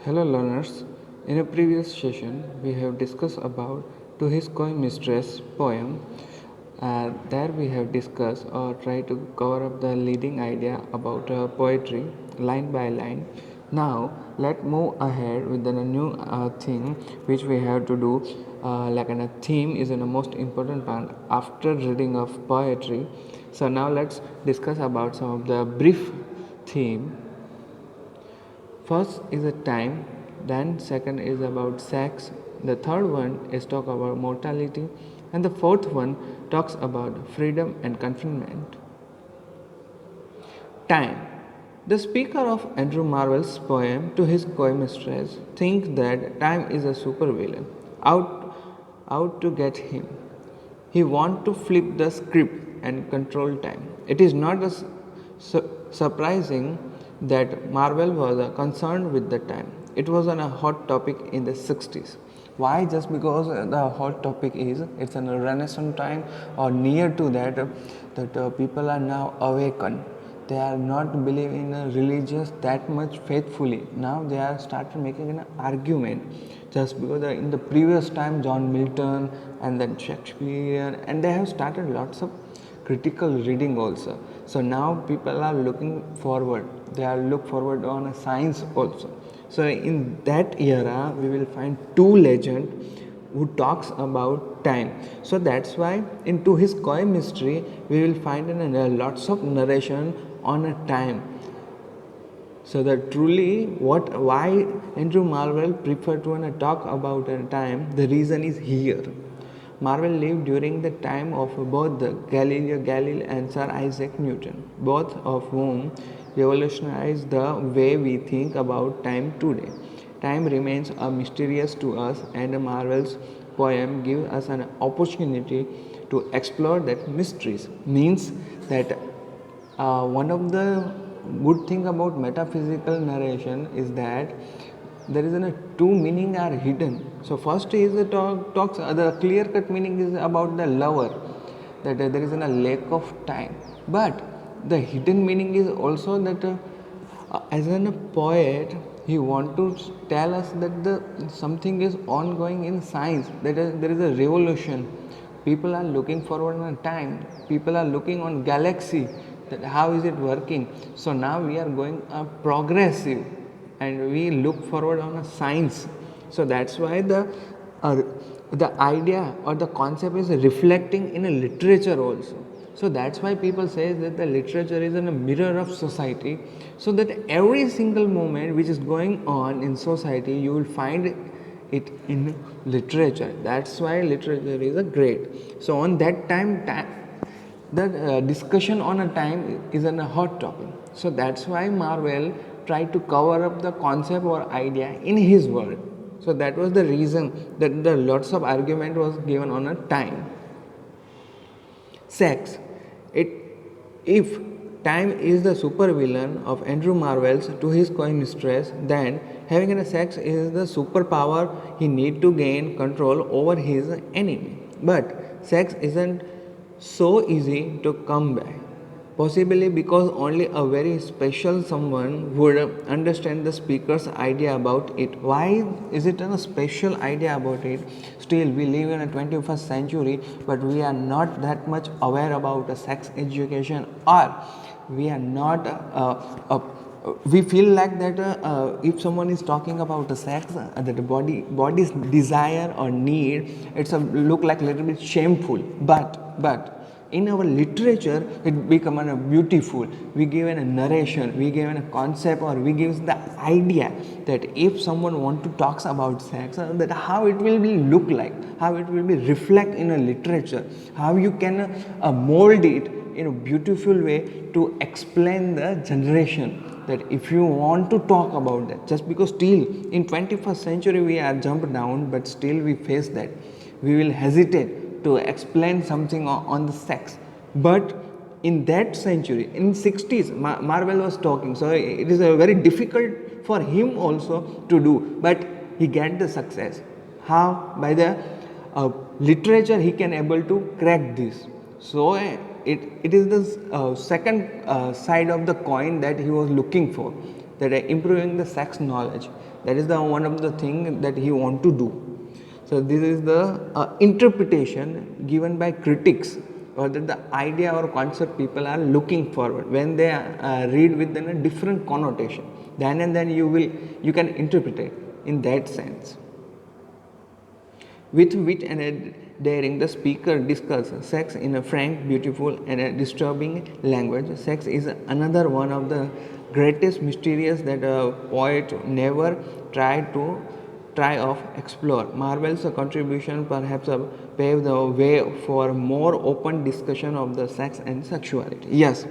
Hello learners, in a previous session we have discussed about To His Coy Mistress poem. There we have discussed or tried to cover up the leading idea about poetry line by line. Now let's move ahead with the new thing which we have to do. Like a theme is the most important part after reading of poetry. So now let's discuss about some of the brief theme. First is a time, then second is about sex, the third one is talk about mortality, and the fourth one talks about freedom and confinement. Time. The speaker of Andrew Marvell's poem To His Coy Mistress thinks that time is a supervillain out to get him. He wants to flip the script and control time. It is not surprising that Marvel was concerned with the time. It was on a hot topic in the 60s. Why? Just because the hot topic is it's in a renaissance time or near to that people are now awakened. They are not believing in religious that much faithfully. Now they are started making an argument just because in the previous time John Milton and then Shakespeare, and they have started lots of critical reading also. So now people are looking forward. They are look forward on a science also. So in that era we will find two legends who talks about time. So that's why into his Coy mystery we will find lots of narration on a time. So that truly why Andrew Marvell preferred to talk about a time, the reason is here. Marvell lived during the time of both the Galileo Galilei and Sir Isaac Newton, both of whom revolutionized the way we think about time today. Time remains a mysterious to us, and Marvell's poem gives us an opportunity to explore that mysteries. Means that one of the good thing about metaphysical narration is that there is a two meaning are hidden. So first is the talks the clear cut meaning is about the lover, that there is a lack of time, but the hidden meaning is also that as a poet he want to tell us that the something is ongoing in science, that there is a revolution. People are looking forward in time, people are looking on galaxy, that how is it working. So now we are going progressive and we look forward on a science. So that's why the idea or the concept is reflecting in a literature also. So that's why people say that the literature is a mirror of society, so that every single moment which is going on in society you will find it in literature. That's why literature is a great. So on that time the discussion on a time is a hot topic. So that's why Marvel tried to cover up the concept or idea in his world. So that was the reason that the lots of argument was given on a time. Sex. It if time is the supervillain of Andrew Marvell's To His Coy Mistress, then having a sex is the superpower he need to gain control over his enemy. But sex isn't so easy to come by, possibly because only a very special someone would understand the speaker's idea about it. Why is it a special idea about it? Still we live in a 21st century, but we are not that much aware about sex education, or we are not we feel like that if someone is talking about the sex, that body's desire or need, it's a look like a little bit shameful, but in our literature it become a beautiful. We give a narration, we give a concept, or we give the idea that if someone want to talks about sex, that how it will be look like, how it will be reflect in a literature, how you can mold it in a beautiful way to explain the generation, that if you want to talk about that, just because still in 21st century we are jumped down, but still we face that, we will hesitate to explain something on the sex. But in that century, in 60s, Marvel was talking, so it is a very difficult for him also to do, but he get the success. How? By the literature he can able to crack this. So it is the second side of the coin that he was looking for. that improving the sex knowledge. That is the one of the thing that he want to do. So this is the interpretation given by critics, or that the idea or concept people are looking forward when they read with a different connotation. Then and then you can interpret it in that sense. With wit and daring, the speaker discusses sex in a frank, beautiful, and a disturbing language. Sex is another one of the greatest mysteries that a poet never tried to try of explore. Marvel's contribution perhaps paved the way for more open discussion of the sex and sexuality. Yes,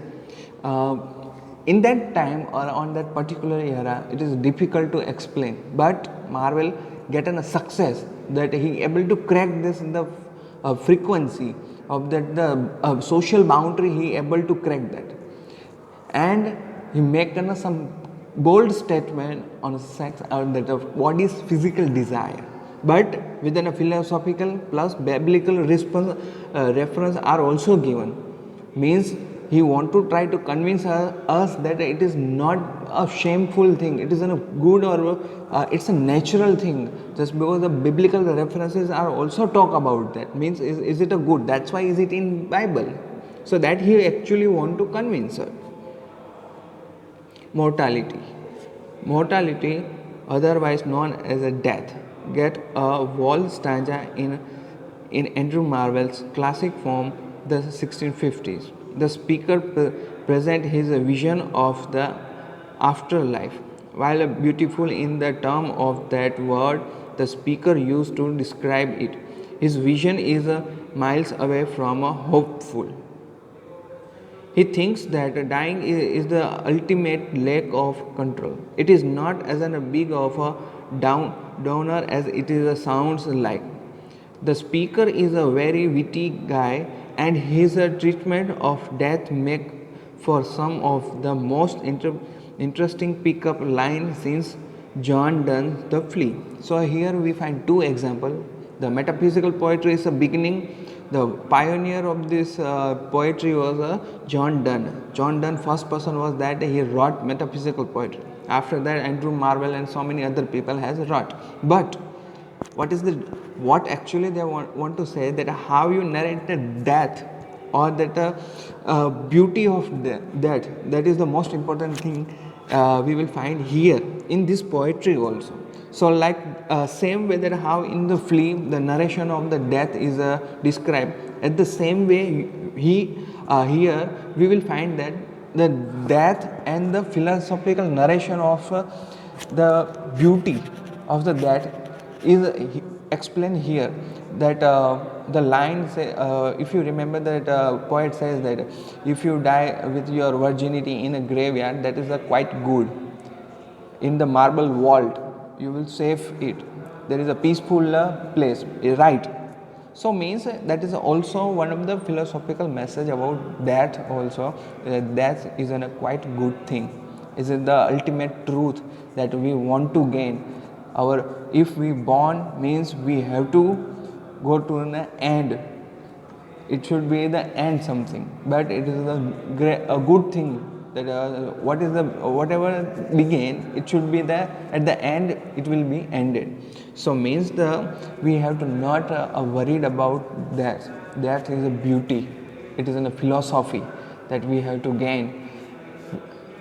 uh, in that time or on that particular era, it is difficult to explain. But Marvel gotten a success that he able to crack this in the frequency of that the social boundary. He able to crack that, and he make some bold statement on sex or that of what is physical desire, but within a philosophical plus biblical response, reference are also given. Means he want to try to convince us that it is not a shameful thing, it is a good, or it's a natural thing. Just because the biblical references are also talk about that, means is it a good, that's why is it in Bible. So that he actually want to convince us. Mortality. Mortality, otherwise known as a death, get a wall stanza in Andrew Marvell's classic form, the 1650s. The speaker present his vision of the afterlife. While beautiful in the term of that word the speaker used to describe it, his vision is miles away from a hopeful. He thinks that dying is the ultimate lack of control. It is not as a big of a downer as it is a sounds like. The speaker is a very witty guy, and his treatment of death make for some of the most interesting pickup line since John Donne's The Flea. So here we find two examples. The metaphysical poetry is a beginning. The pioneer of this poetry was John Donne. John Donne, first person was that he wrote metaphysical poetry. After that, Andrew Marvell and so many other people has wrote. But what actually they want to say, that how you narrate the death, or that beauty of that is the most important thing we will find here in this poetry also. So like same way that how in the film the narration of the death is described, at the same way here we will find that the death and the philosophical narration of the beauty of the death is explained here. That the line say, if you remember that poet says that if you die with your virginity in a graveyard, that is quite good. In the marble vault you will save it, there is a peaceful place, right? So means that is also one of the philosophical message about death also. Death is a quite good thing, is it the ultimate truth that we want to gain. Our, if we born means we have to go to an end, it should be the end something, but it is a good thing that what is the whatever began, it should be there at the end, it will be ended. So means the we have to not worried about that. That is a beauty, it is in a philosophy that we have to gain.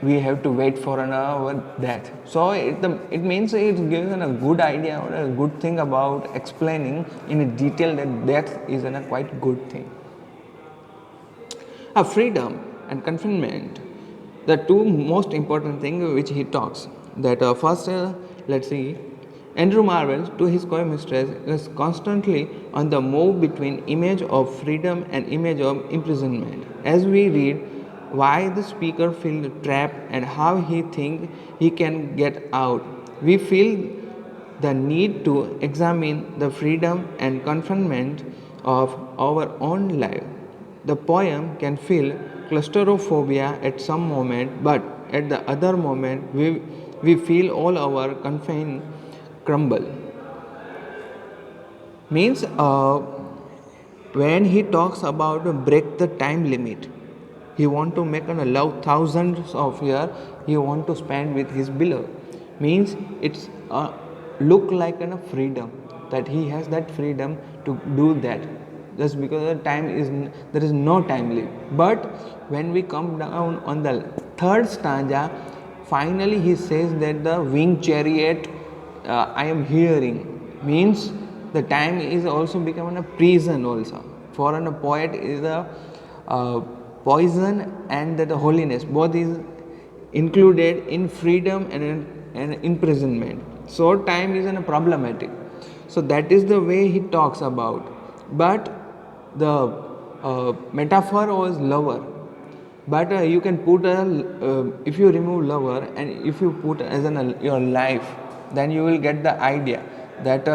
We have to wait for our death. So it means it gives a good idea or a good thing about explaining in a detail that death is a quite good thing. Freedom and confinement, the two most important things which he talks. That first, let's see, Andrew Marvell to his co-mistress is constantly on the move between image of freedom and image of imprisonment. As we read why the speaker feels trapped and how he thinks he can get out, we feel the need to examine the freedom and confinement of our own life. The poem can feel claustrophobia at some moment, but at the other moment we feel all our confines crumble. Means when he talks about break the time limit, he want to make a love thousands of years he want to spend with his beloved. Means it's look like a freedom, that he has that freedom to do that, just because the time is there is no time limit. But when we come down on the third stanza, finally he says that the winged chariot I am hearing, means the time is also becoming a prison also. For a poet is a poison and that the holiness both is included in freedom and imprisonment. So time is a problematic. So that is the way he talks about. But the metaphor was lover. But you can put a if you remove lover and if you put as your life, then you will get the idea that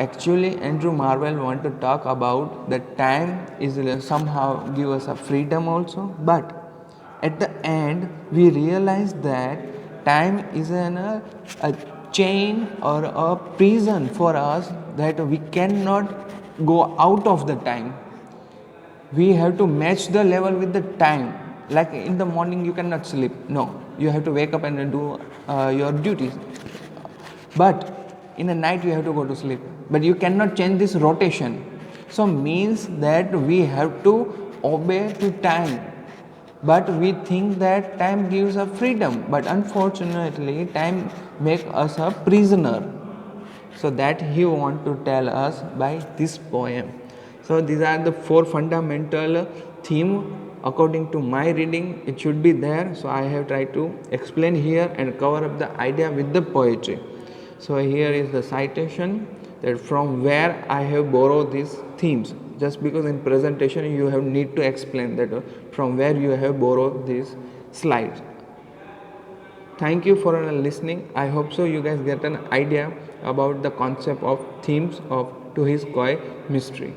actually Andrew Marvell want to talk about that time is somehow give us a freedom also. But at the end we realize that time is a chain or a prison for us, that we cannot go out of the time. We have to match the level with the time. Like in the morning you cannot sleep, no, you have to wake up and do your duties. But in the night you have to go to sleep, but you cannot change this rotation. So means that we have to obey to time. But we think that time gives us freedom, but unfortunately time makes us a prisoner. So that he want to tell us by this poem. So these are the four fundamental theme. According to my reading, it should be there. So I have tried to explain here and cover up the idea with the poetry. So here is the citation, that from where I have borrowed these themes. Just because in presentation you have need to explain that from where you have borrowed these slides. Thank you for listening. I hope so you guys get an idea about the concept of themes of To His Koi Mystery.